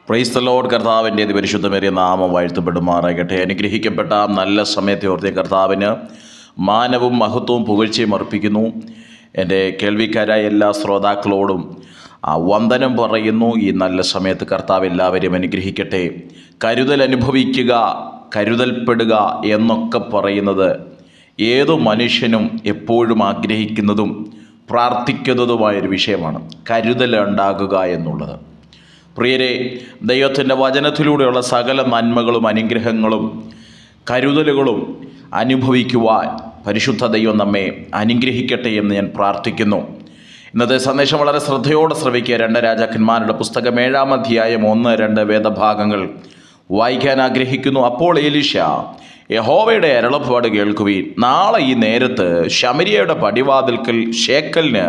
Praise the Lord. കർത്താവിൻ്റെ പരിശുദ്ധമേറിയ നാമം വാഴ്ത്തപ്പെടുമാറാകട്ടെ. അനുഗ്രഹിക്കപ്പെട്ട നല്ല സമയത്തെ ഓർത്തിയ കർത്താവിന് മാനവും മഹത്വവും പുകഴ്ചയും അർപ്പിക്കുന്നു. എൻ്റെ കേൾവിക്കാരായ എല്ലാ ശ്രോതാക്കളോടും വന്ദനം പറയുന്നു. ഈ നല്ല സമയത്ത് കർത്താവ് എല്ലാവരെയും അനുഗ്രഹിക്കട്ടെ. കരുതൽ അനുഭവിക്കുക, കരുതൽപ്പെടുക എന്നൊക്കെ പറയുന്നത് ഏതു മനുഷ്യനും എപ്പോഴും ആഗ്രഹിക്കുന്നതും പ്രാർത്ഥിക്കുന്നതുമായൊരു വിഷയമാണ്, കരുതൽ ഉണ്ടാകുക എന്നുള്ളത്. പ്രിയരെ, ദൈവത്തിൻ്റെ വചനത്തിലൂടെയുള്ള സകല നന്മകളും അനുഗ്രഹങ്ങളും കരുതലുകളും അനുഭവിക്കുവാൻ പരിശുദ്ധ ദൈവം നമ്മെ അനുഗ്രഹിക്കട്ടെ എന്ന് ഞാൻ പ്രാർത്ഥിക്കുന്നു. ഇന്നത്തെ സന്ദേശം വളരെ ശ്രദ്ധയോടെ ശ്രവിക്കുക. 2 രാജാക്കന്മാരുടെ പുസ്തകം 7-ാം അധ്യായം 1-2 വേദഭാഗങ്ങൾ വായിക്കാൻ ആഗ്രഹിക്കുന്നു. അപ്പോൾ എലീശ യഹോവയുടെ അരുളപ്പാട് കേൾക്കുവിൻ, നാളെ ഈ നേരത്ത് ശമര്യയുടെ പടിവാതിൽക്കൽ ശേക്കലിന്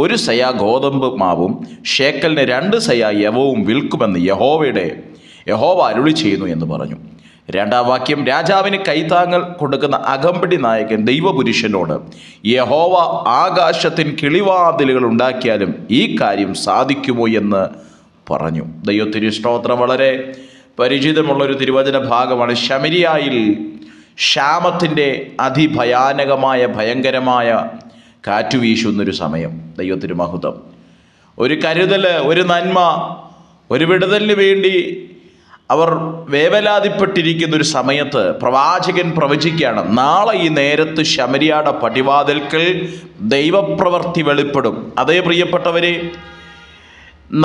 1 സയ ഗോതമ്പ് മാവും ശേക്കലിന് 2 സയ യവവും വിൽക്കുമെന്ന് യഹോവ അരുളി ചെയ്യുന്നു എന്ന് പറഞ്ഞു. 2-ാം വാക്യം, രാജാവിന് കൈത്താങ്ങൽ കൊടുക്കുന്ന അകമ്പടി നായകൻ ദൈവപുരുഷനോട്, യഹോവ ആകാശത്തിന് കിളിവാതിലുകൾ ഉണ്ടാക്കിയാലും ഈ കാര്യം സാധിക്കുമോ എന്ന് പറഞ്ഞു. ദൈവത്തിന് സ്തോത്രം. വളരെ പരിചിതമുള്ളൊരു തിരുവചന ഭാഗമാണ്. ശമരിയായിൽ ക്ഷാമത്തിൻ്റെ അതിഭയാനകമായ ഭയങ്കരമായ കാറ്റു വീശുന്നൊരു സമയം. ദൈവത്തിന് മഹത്വം. ഒരു കരുതൽ, ഒരു നന്മ, ഒരു വിടുതലിന് വേണ്ടി അവർ വേവലാതിപ്പെട്ടിരിക്കുന്നൊരു സമയത്ത് പ്രവാചകൻ പ്രവചിക്കുകയാണ്, നാളെ ഈ നേരത്ത് ശമരിയാടെ പടിവാതിൽക്കൽ ദൈവപ്രവൃത്തി വെളിപ്പെടും. അതേ പ്രിയപ്പെട്ടവരെ,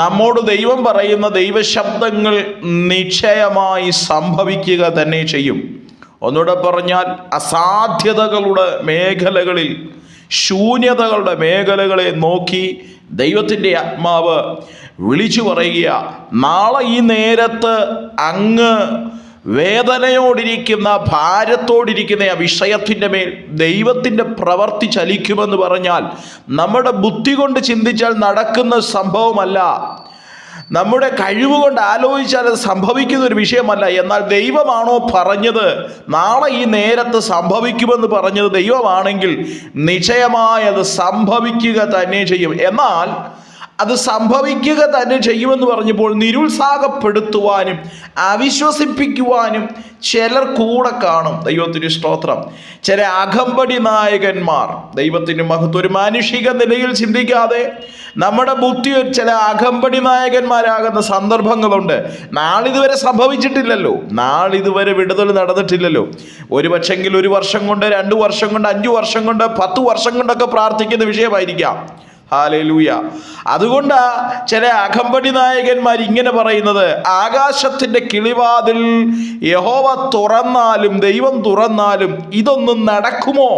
നമ്മോട് ദൈവം പറയുന്ന ദൈവശബ്ദങ്ങൾ നിശ്ചയമായി സംഭവിക്കുക തന്നെ ചെയ്യും. ഒന്നുകൂടെ പറഞ്ഞാൽ, അസാധ്യതകളുടെ മേഖലകളിൽ, ശൂന്യതകളുടെ മേഖലകളെ നോക്കി ദൈവത്തിൻ്റെ ആത്മാവ് വിളിച്ചു പറയുക, നാളെ ഈ നേരത്ത് അങ്ങ് വേദനയോടിരിക്കുന്ന, ഭാരത്തോടിരിക്കുന്ന ആ വിഷയത്തിൻ്റെ മേൽ ദൈവത്തിൻ്റെ പ്രവൃത്തി ചലിക്കുമെന്ന് പറഞ്ഞാൽ നമ്മുടെ ബുദ്ധി കൊണ്ട് ചിന്തിച്ചാൽ നടക്കുന്ന സംഭവമല്ല, നമ്മുടെ കഴിവ് കൊണ്ട് ആലോചിച്ചാൽ അത് സംഭവിക്കുന്ന ഒരു വിഷയമല്ല. എന്നാൽ ദൈവമാണോ പറഞ്ഞത്, നാളെ ഈ നേരത്ത് സംഭവിക്കുമെന്ന് പറഞ്ഞത് ദൈവമാണെങ്കിൽ നിശ്ചയമായി അത് സംഭവിക്കുക തന്നെ ചെയ്യും. എന്നാൽ അത് സംഭവിക്കുക തന്നെ ചെയ്യുമെന്ന് പറഞ്ഞപ്പോൾ നിരുത്സാഹപ്പെടുത്തുവാനും അവിശ്വസിപ്പിക്കുവാനും ചിലർ കൂടെ കാണും. ദൈവത്തിന് സ്തോത്രം. ചില അകമ്പടി നായകന്മാർ, ദൈവത്തിന് മഹത്വം, ഒരു മാനുഷിക നിലയിൽ ചിന്തിക്കാതെ നമ്മുടെ ബുദ്ധി ചില അകമ്പടി നായകന്മാരാകുന്ന സന്ദർഭങ്ങളുണ്ട്. നാളിതുവരെ സംഭവിച്ചിട്ടില്ലല്ലോ, നാളിതുവരെ വിടുതൽ നടന്നിട്ടില്ലല്ലോ. ഒരു പക്ഷെങ്കിൽ 1 വർഷം കൊണ്ട്, 2 വർഷം കൊണ്ട്, 5 വർഷം കൊണ്ട്, 10 വർഷം കൊണ്ടൊക്കെ പ്രാർത്ഥിക്കുന്ന വിഷയമായിരിക്കാം. ഹല്ലേലൂയ. അതുകൊണ്ട് ചില അകമ്പടി നായകന്മാർ ഇങ്ങനെ പറയുന്നത്, ആകാശത്തിൻ്റെ കിളിവാതിൽ യഹോവ തുറന്നാലും, ദൈവം തുറന്നാലും ഇതൊന്നും നടക്കുമോ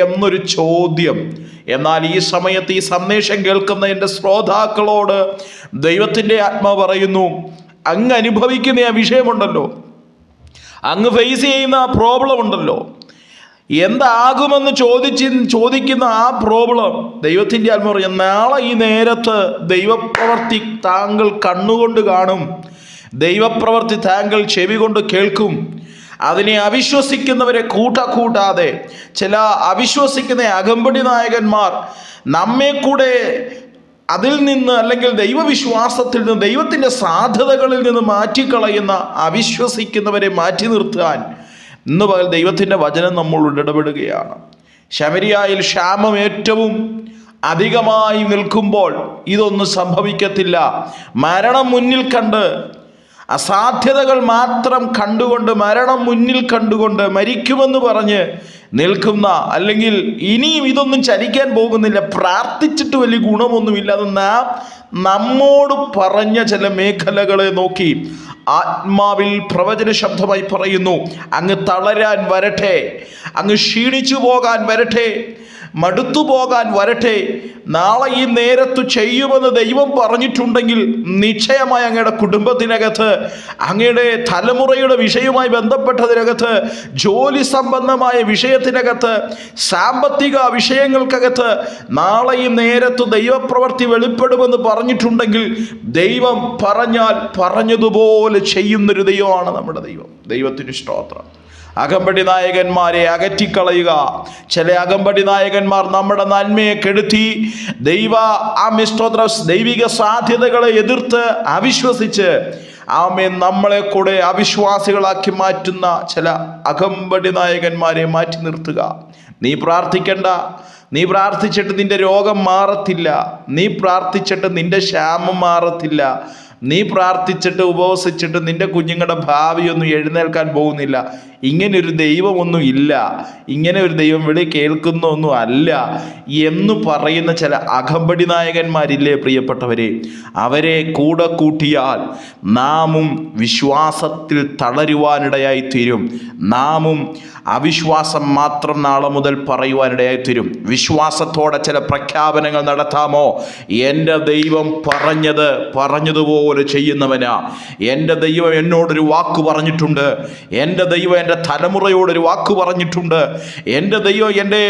എന്നൊരു ചോദ്യം. എന്നാൽ ഈ സമയത്ത് ഈ സന്ദേശം കേൾക്കുന്ന എൻ്റെ ശ്രോതാക്കളോട് ദൈവത്തിൻ്റെ ആത്മാവ് പറയുന്നു, അങ്ങ് അനുഭവിക്കുന്ന ആ വിഷയമുണ്ടല്ലോ, അങ്ങ് ഫേസ് ചെയ്യുന്ന ആ പ്രോബ്ലം ഉണ്ടല്ലോ, എന്താകുമെന്ന് ചോദിക്കുന്ന ആ പ്രോബ്ലം, ദൈവത്തിൻ്റെ ആത്മാവ് പറയും, നാളെ ഈ നേരത്ത് ദൈവപ്രവൃത്തി താങ്കൾ കണ്ണുകൊണ്ട് കാണും, ദൈവപ്രവൃത്തി താങ്കൾ ചെവി കൊണ്ട് കേൾക്കും. അതിനെ അവിശ്വസിക്കുന്നവരെ കൂട്ടാതെ ചില അവിശ്വസിക്കുന്ന അകമ്പടി നായകന്മാർ നമ്മെ കൂടെ അതിൽ നിന്ന്, അല്ലെങ്കിൽ ദൈവവിശ്വാസത്തിൽ നിന്ന്, ദൈവത്തിൻ്റെ സാധ്യതകളിൽ നിന്ന് മാറ്റിക്കളയുന്ന അവിശ്വസിക്കുന്നവരെ മാറ്റി നിർത്താൻ ഇന്ന് പകൽ ദൈവത്തിൻ്റെ വചനം നമ്മളോട് ഇടപെടുകയാണ്. ശമരിയായിൽ ക്ഷാമം ഏറ്റവും അധികമായി നിൽക്കുമ്പോൾ ഇതൊന്നും സംഭവിക്കത്തില്ല. മരണം മുന്നിൽ കണ്ട്, അസാധ്യതകൾ മാത്രം കണ്ടുകൊണ്ട്, മരണം മുന്നിൽ കണ്ടുകൊണ്ട് മരിക്കുമെന്ന് പറഞ്ഞ് നിൽക്കുന്ന, അല്ലെങ്കിൽ ഇനിയും ഇതൊന്നും ചലിക്കാൻ പോകുന്നില്ല, പ്രാർത്ഥിച്ചിട്ട് വലിയ ഗുണമൊന്നുമില്ല, അത് നമ്മോട് പറഞ്ഞ ചില മേഖലകളെ നോക്കി ആത്മാവിൽ പ്രവചന ശബ്ദമായി പറയുന്നു, അങ്ങ് തളരാൻ വരട്ടെ, അങ്ങ് ക്ഷീണിച്ചു പോകാൻ വരട്ടെ, മടുത്തു പോകാൻ വരട്ടെ. നാളെ ഈ നേരത്ത് ചെയ്യുമെന്ന് ദൈവം പറഞ്ഞിട്ടുണ്ടെങ്കിൽ നിശ്ചയമായി അങ്ങയുടെ കുടുംബത്തിനകത്ത്, അങ്ങയുടെ തലമുറയുടെ വിഷയവുമായി ബന്ധപ്പെട്ടതിനകത്ത്, ജോലി സംബന്ധമായ വിഷയത്തിനകത്ത്, സാമ്പത്തിക വിഷയങ്ങൾക്കകത്ത് നാളെ ഈ നേരത്ത് ദൈവപ്രവൃത്തി വെളിപ്പെടുമെന്ന് പറഞ്ഞിട്ടുണ്ടെങ്കിൽ ദൈവം പറഞ്ഞാൽ പറഞ്ഞതുപോലെ ചെയ്യുന്നൊരു ദൈവമാണ് നമ്മുടെ ദൈവം. ദൈവത്തിന് സ്തോത്രം. അകമ്പടി നായകന്മാരെ അകറ്റിക്കളയുക. ചില അകമ്പടി നായകന്മാർ നമ്മുടെ നന്മയെ കെടുത്തി ദൈവിക സാധ്യതകളെ എതിർത്ത് അവിശ്വസിച്ച് ആമേൻ നമ്മളെ കൂടെ അവിശ്വാസികളാക്കി മാറ്റുന്ന ചില അകമ്പടി നായകന്മാരെ മാറ്റി നിർത്തുക. നീ പ്രാർത്ഥിക്കണ്ട. നീ പ്രാർത്ഥിച്ചിട്ട് നിന്റെ രോഗം മാറത്തില്ല. നീ പ്രാർത്ഥിച്ചിട്ട് നിന്റെ ക്ഷാമം മാറത്തില്ല. നീ പ്രാർത്ഥിച്ചിട്ട് ഉപവസിച്ചിട്ട് നിന്റെ കുഞ്ഞുങ്ങളുടെ ഭാവിയൊന്നും എഴുന്നേൽക്കാൻ പോകുന്നില്ല. ഇങ്ങനൊരു ദൈവമൊന്നും ഇല്ല, ഇങ്ങനെ ഒരു ദൈവം വിളി കേൾക്കുന്നൊന്നും അല്ല എന്ന് പറയുന്ന ചില അകമ്പടി നായകന്മാരില്ലേ പ്രിയപ്പെട്ടവരെ? അവരെ കൂടെ കൂട്ടിയാൽ നാമും വിശ്വാസത്തിൽ തളരുവാനിടയായി തീരും. നാമും അവിശ്വാസം മാത്രം നാളെ മുതൽ പറയുവാനിടയായി തീരും. വിശ്വാസത്തോടെ ചില പ്രഖ്യാപനങ്ങൾ നടത്താമോ? എൻ്റെ ദൈവം പറഞ്ഞതുപോലെ ചെയ്യുന്നവനാ. എൻ്റെ ദൈവം എന്നോടൊരു വാക്ക് പറഞ്ഞിട്ടുണ്ട്. എൻ്റെ ദൈവം എൻ്റെ തലമുറയോടൊരു വാക്ക് പറഞ്ഞിട്ടുണ്ട്. എൻ്റെ ദൈവം എൻ്റെ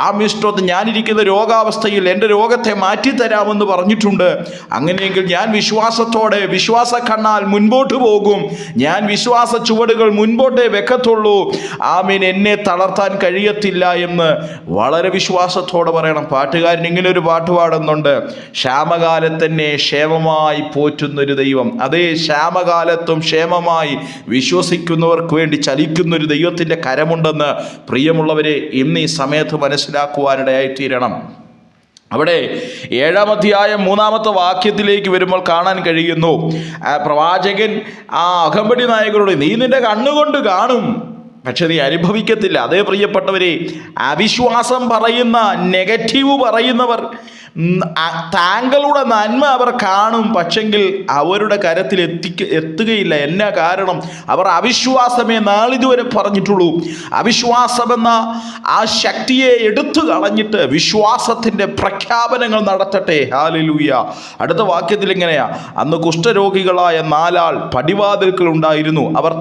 ആമിഷ്ടത്തിൽ ഞാനിരിക്കുന്ന രോഗാവസ്ഥയിൽ എൻ്റെ രോഗത്തെ മാറ്റിത്തരാമെന്ന് പറഞ്ഞിട്ടുണ്ട്. അങ്ങനെയെങ്കിൽ ഞാൻ വിശ്വാസത്തോടെ വിശ്വാസ കണ്ണാൽ മുൻപോട്ട് പോകും. ഞാൻ വിശ്വാസ ചുവടുകൾ മുൻപോട്ടേ വെക്കത്തുള്ളൂ. ആമീൻ. എന്നെ തളർത്താൻ കഴിയത്തില്ല എന്ന് വളരെ വിശ്വാസത്തോടെ പറയണം. പാട്ടുകാരൻ ഇങ്ങനെ ഒരു പാട്ട് പാടുന്നുണ്ട്: ക്ഷാമകാലത്തന്നെ ക്ഷേമമായി പോറ്റുന്നൊരു ദൈവം. അതേ, ക്ഷാമകാലത്തും ക്ഷേമമായി വിശ്വസിക്കുന്നവർക്ക് വേണ്ടി ചലിക്കുന്നൊരു ദൈവത്തിൻ്റെ കരമുണ്ടെന്ന് പ്രിയമുള്ളവരെ ഇന്ന് ഈ സമയത്ത് മനസ്സിലാക്കുവാനിടയായി തീരണം. അവിടെ 7-ാം അധ്യായം 3-ാമത്തെ വാക്യത്തിലേക്ക് വരുമ്പോൾ കാണാൻ കഴിയുന്നു, പ്രവാചകൻ ആ അകമ്പടി നായകരോട്, നീ നിന്റെ കണ്ണുകൊണ്ട് കാണും, പക്ഷെ നീ അനുഭവിക്കത്തില്ല. അതേ പ്രിയപ്പെട്ടവരെ, അവിശ്വാസം പറയുന്ന, നെഗറ്റീവ് പറയുന്നവർ താങ്കളുടെ നന്മ അവർ കാണും, പക്ഷെങ്കിൽ അവരുടെ കരത്തിൽ എത്തുകയില്ല. എന്നാ കാരണം? അവർ അവിശ്വാസമേ നാളിതുവരെ പറഞ്ഞിട്ടുള്ളൂ. അവിശ്വാസമെന്ന ആ ശക്തിയെ എടുത്തു കളഞ്ഞിട്ട് വിശ്വാസത്തിൻ്റെ പ്രഖ്യാപനങ്ങൾ നടത്തട്ടെ. ഹല്ലേലൂയ. അടുത്ത വാക്യത്തിൽ ഇങ്ങനെയാ: അന്ന് കുഷ്ഠരോഗികളായ 4 ആൾ പടിവാതിൽക്കൽ ഉണ്ടായിരുന്നു. അവർ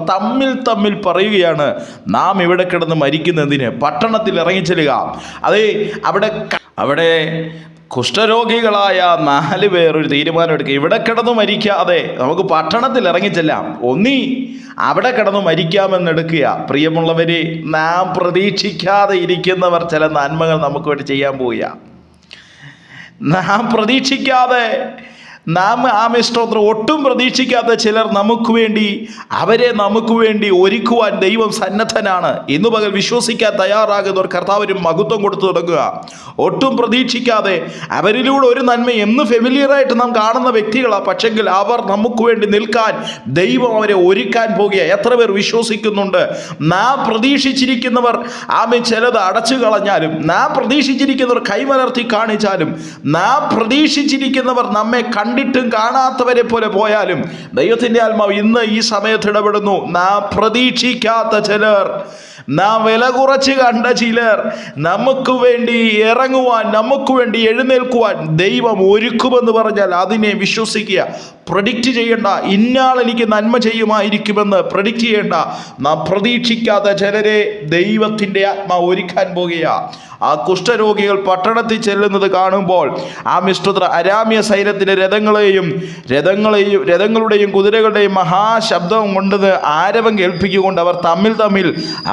തമ്മിൽ പറയുകയാണ്, നാം ഇവിടെ കിടന്ന് മരിക്കുന്നതിന് പട്ടണത്തിൽ ഇറങ്ങിച്ചെല്ലുക. അതേ, അവിടെ കുഷ്ഠരോഗികളായ 4 പേർ ഒരു തീരുമാനം എടുക്കുക: ഇവിടെ കിടന്നു മരിക്കാതെ നമുക്ക് പട്ടണത്തിൽ ഇറങ്ങിച്ചെല്ലാം. ഒന്നീ അവിടെ കിടന്നു മരിക്കാമെന്നെടുക്കുക. പ്രിയമുള്ളവരെ, നാം പ്രതീക്ഷിക്കാതെ ഇരിക്കുന്നവർ ചില നന്മകൾ നമുക്ക് വേണ്ടി ചെയ്യാൻ പോവുക. നാം പ്രതീക്ഷിക്കാതെ, നാം ആമേസ്തോത്രം ഒട്ടും പ്രതീക്ഷിക്കാത്ത ചിലർ നമുക്ക് വേണ്ടി ഒരുക്കുവാൻ ദൈവം സന്നദ്ധനാണ്. ഇന്നു പകൽ വിശ്വസിക്കാൻ തയ്യാറാകുന്നവർ കർത്താവിന് മഹത്വം കൊടുത്തു തുടങ്ങുക. ഒട്ടും പ്രതീക്ഷിക്കാതെ അവരിലൂടെ ഒരു നന്മ എന്ന് ഫെമിലിയറായിട്ട് നാം കാണുന്ന വ്യക്തികളാണ്, പക്ഷെങ്കിൽ അവർ നമുക്ക് വേണ്ടി നിൽക്കാൻ ദൈവം അവരെ ഒരുക്കാൻ പോകുക. എത്ര പേർ വിശ്വസിക്കുന്നുണ്ട്? നാം പ്രതീക്ഷിച്ചിരിക്കുന്നവർ ചിലത് അടച്ചു കളഞ്ഞാലും, നാം പ്രതീക്ഷിച്ചിരിക്കുന്നവർ കൈമലർത്തി കാണിച്ചാലും, നാം പ്രതീക്ഷിച്ചിരിക്കുന്നവർ നമ്മെ കണ്ടിട്ടും കാണാത്തവരെ പോലെ പോയാലും, ദൈവത്തിൻ്റെ ആത്മാവ് ഇന്ന് ഈ സമയത്ത് ഇടപെടുന്നു. നാം പ്രതീക്ഷിക്കാത്ത ചിലർ, നാം വില കുറച്ച് കണ്ട ചിലർ നമുക്ക് വേണ്ടി ഇറങ്ങുവാൻ, നമുക്ക് വേണ്ടി എഴുന്നേൽക്കുവാൻ ദൈവം ഒരുക്കുമെന്ന് പറഞ്ഞാൽ അതിനെ വിശ്വസിക്കുക. പ്രഡിക്റ്റ് ചെയ്യേണ്ട, ഇന്നാൾ എനിക്ക് നന്മ ചെയ്യുമായിരിക്കുമെന്ന് പ്രഡിക്റ്റ് ചെയ്യേണ്ട. നാം പ്രതീക്ഷിക്കാത്ത ചിലരെ ദൈവത്തിൻ്റെ ആത്മാവ് ഒരുക്കാൻ പോകുക. ആ കുഷ്ഠരോഗികൾ പട്ടണത്തിൽ ചെല്ലുന്നത് കാണുമ്പോൾ അരാമ്യ സൈന്യത്തിൻ്റെ രഥങ്ങളുടെയും കുതിരകളുടെയും മഹാശബ്ദം കൊണ്ട് ആരവം കേൾപ്പിക്കൊണ്ട്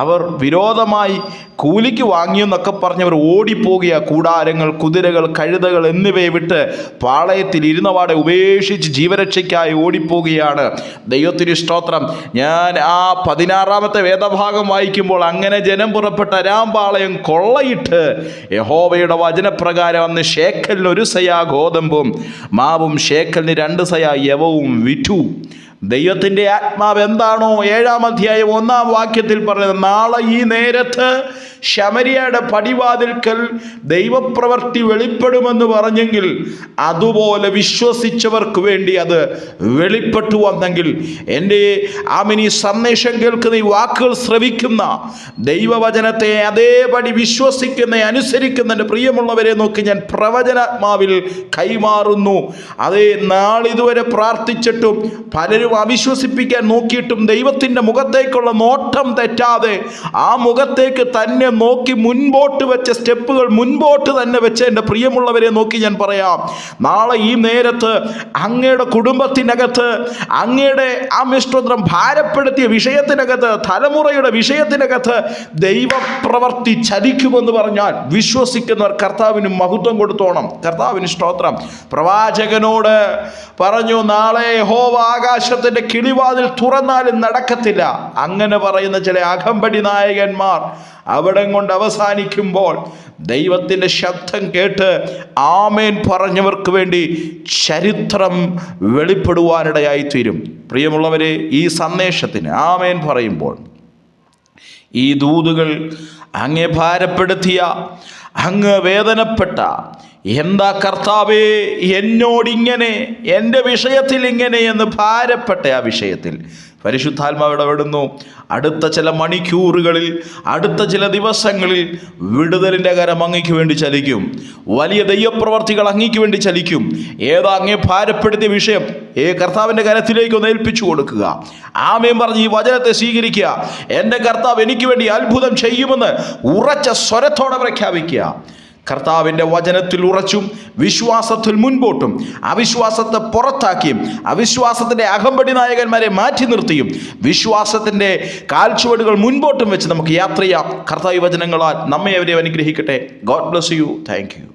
അവർ വിരോധമായി കൂലിക്ക് വാങ്ങിയെന്നൊക്കെ പറഞ്ഞവർ ഓടിപ്പോകുക. കൂടാരങ്ങൾ, കുതിരകൾ, കഴുതകൾ എന്നിവയെ വിട്ട് പാളയത്തിൽ ഇരുന്നവാടെ ഉപേക്ഷിച്ച് ജീവരക്ഷയ്ക്കായി ഓടിപ്പോകുകയാണ്. ദൈവത്തിന് സ്തോത്രം. ഞാൻ ആ 16-ാമത്തെ വേദഭാഗം വായിക്കുമ്പോൾ, അങ്ങനെ ജനം പുറപ്പെട്ട അരാം പാളയം കൊള്ളയിട്ട് യഹോവയുടെ വചനപ്രകാരം അന്ന് ശേക്കലിന് 1 സയാ ഗോതമ്പും മാവും ശേക്കലിന് 2 സയാ യവവും വിറ്റു. ദൈവത്തിൻ്റെ ആത്മാവ് എന്താണോ 7-ാം അധ്യായം 1-ാം വാക്യത്തിൽ പറയുന്നത്, നാളെ ഈ നേരത്ത് ശമരിയയുടെ പടിവാതിൽക്കൽ ദൈവപ്രവൃത്തി വെളിപ്പെടുമെന്ന് പറഞ്ഞെങ്കിൽ, അതുപോലെ വിശ്വസിച്ചവർക്ക് വേണ്ടി അത് വെളിപ്പെട്ടു വന്നെങ്കിൽ, എൻ്റെ ഈ സന്ദേശം കേൾക്കുന്ന, ഈ വാക്കുകൾ ശ്രവിക്കുന്ന, ദൈവവചനത്തെ അതേപടി വിശ്വസിക്കുന്ന, അനുസരിക്കുന്ന എൻ്റെ പ്രിയമുള്ളവരെ നോക്കി ഞാൻ പ്രവചനാത്മാവിൽ കൈമാറുന്നു. അതേ, നാളിതുവരെ പ്രാർത്ഥിച്ചിട്ടും പലരും അവിശ്വസിപ്പിക്കാൻ നോക്കിയിട്ടും ദൈവത്തിൻ്റെ മുഖത്തേക്കുള്ള നോട്ടം തെറ്റാതെ ആ മുഖത്തേക്ക് തന്നെ നോക്കി മുൻപോട്ട് വെച്ച സ്റ്റെപ്പുകൾ മുൻപോട്ട് തന്നെ വെച്ച എൻ്റെ പ്രിയമുള്ളവരെ നോക്കി ഞാൻ പറയാം, നാളെ ഈ നേരത്ത് അങ്ങയുടെ കുടുംബത്തിനകത്ത്, അങ്ങയുടെ ആമിഷ്ടോത്രം ഭാരപ്പെടുത്തിയ വിഷയത്തിനകത്ത്, തലമുറയുടെ വിഷയത്തിനകത്ത് ദൈവപ്രവൃത്തി ചലിക്കുമെന്ന് പറഞ്ഞാൽ വിശ്വസിക്കുന്നവർ കർത്താവിന് മഹത്വം കൊടുത്തോണം. കർത്താവിന് സ്തോത്രം. പ്രവാചകനോട് പറഞ്ഞു, നാളെ യഹോവ ആകാശത്ത് സന്തോഷത്തിൻ്റെ കിളിവാതിൽ തുറന്നാലും നടക്കത്തില്ല. അങ്ങനെ പറയുന്ന ചില അകമ്പടി നായകന്മാർ അവിടം കൊണ്ട് അവസാനിക്കുമ്പോൾ ദൈവത്തിൻ്റെ ശബ്ദം കേട്ട് ആമേൻ പറഞ്ഞവർക്ക് വേണ്ടി ചരിത്രം വെളിപ്പെടുവാനിടയായിത്തീരും. പ്രിയമുള്ളവരെ, ഈ സന്ദേശത്തിന് ആമേൻ പറയുമ്പോൾ ഈ ദൂതുകൾ അങ്ങേ ഭാരപ്പെടുത്തിയ, അങ്ങ് വേദനപ്പെട്ട, എന്താ കർത്താവേ എന്നോടിങ്ങനെ, എൻ്റെ വിഷയത്തിൽ ഇങ്ങനെ എന്ന് ഭാരപ്പെട്ട ആ വിഷയത്തിൽ പരിശുദ്ധാത്മാവ് ഇടപെടുന്നു. അടുത്ത ചില മണിക്കൂറുകളിൽ, അടുത്ത ചില ദിവസങ്ങളിൽ വിടുതലിൻ്റെ കരം അങ്ങയ്ക്ക് വേണ്ടി ചലിക്കും. വലിയ ദൈവപ്രവർത്തികൾ അങ്ങയ്ക്ക് വേണ്ടി ചലിക്കും. ഏതാ അങ്ങേ ഭാരപ്പെടുത്തിയ വിഷയം കർത്താവിൻ്റെ കരത്തിലേക്ക് ഒന്ന് ഏൽപ്പിച്ചു കൊടുക്കുക. ആമേൻ പറഞ്ഞ് ഈ വചനത്തെ സ്വീകരിക്കുക. എൻ്റെ കർത്താവ് എനിക്ക് വേണ്ടി അത്ഭുതം ചെയ്യുമെന്ന് ഉറച്ച സ്വരത്തോടെ പ്രഖ്യാപിക്കുക. കർത്താവിൻ്റെ വചനത്തിൽ ഉറച്ചും വിശ്വാസത്തിൽ മുൻപോട്ടും അവിശ്വാസത്തെ പുറത്താക്കിയും അവിശ്വാസത്തിൻ്റെ അകമ്പടി നായകന്മാരെ മാറ്റി നിർത്തിയും വിശ്വാസത്തിൻ്റെ കാൽച്ചുവടുകൾ മുൻപോട്ടും വെച്ച് നമുക്ക് യാത്ര ചെയ്യാം. കർത്താവ് വചനങ്ങളാൽ നമ്മെ അവരെ അനുഗ്രഹിക്കട്ടെ. God bless you. Thank you.